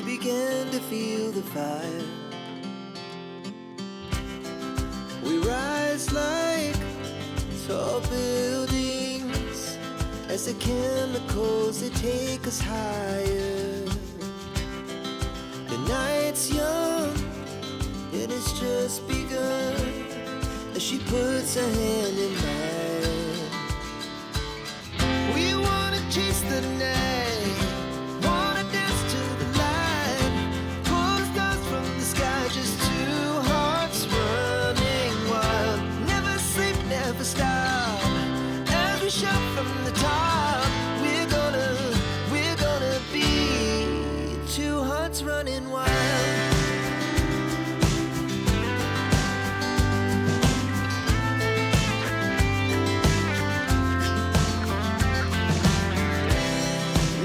we began to feel the fire. We rise like tall buildings as the chemicals, they take us higher. The night's young and it's just begun as she puts her hand in mine. We wanna chase the night, wanna dance to the light, pull the stars from the sky, just two hearts running wild. Never sleep, never stop, as we shout from the top. We're gonna be two hearts running wild.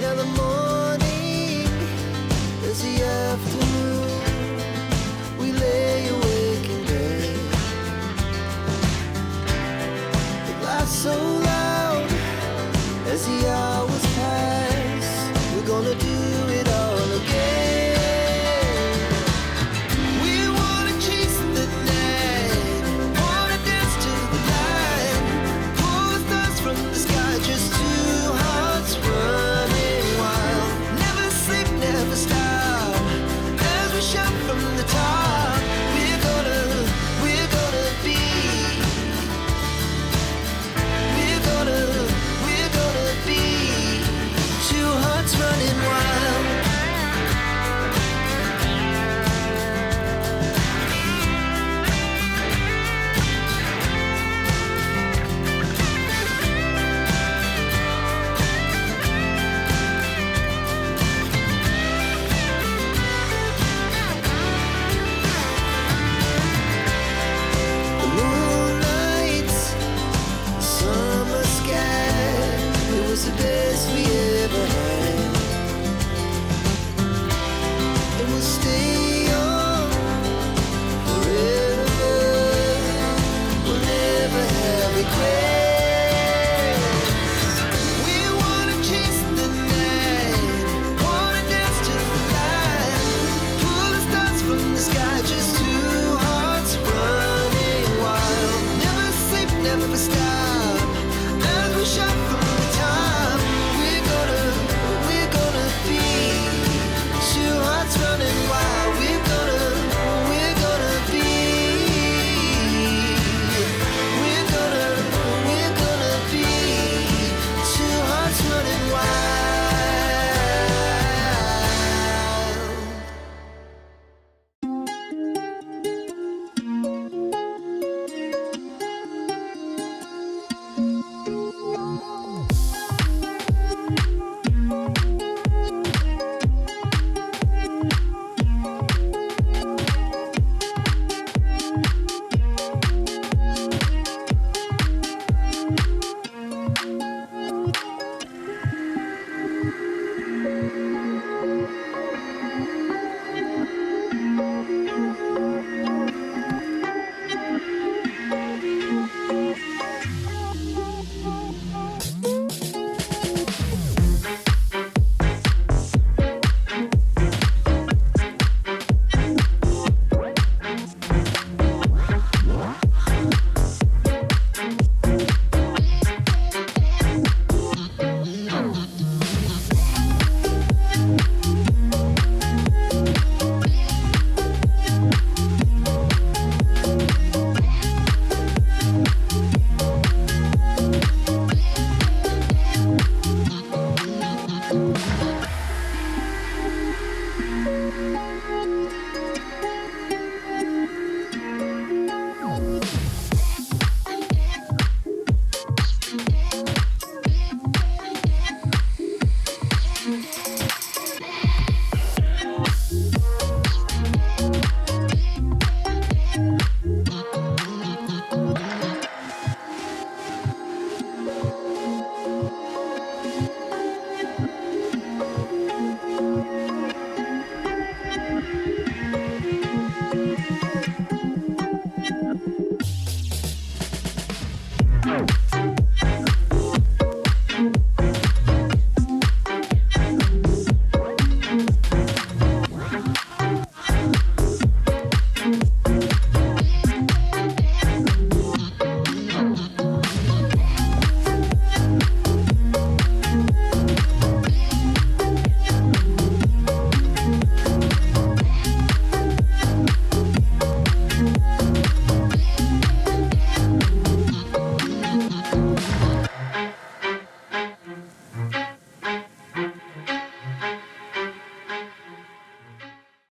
Now the morning is the afternoon. We lay awake in bed. The glass so loud as the hours pass. We're gonna do it all again. We wanna chase the night, wanna dance to the light, pull the stars from the sky, just two hearts running wild. Never sleep, never stop, as we shout from the top. We're gonna be, we're gonna be two hearts running wild. The moonlight, summer sky, it was the best we ever had. And we'll stay young forever. We'll never have regrets. We wanna chase the night, wanna dance to the light, pull the stars from the sky, just two hearts running wild. Never sleep, never stop, as we shout from the top. We're gonna be two hearts running wild. We're gonna be, we're gonna be two hearts running wild.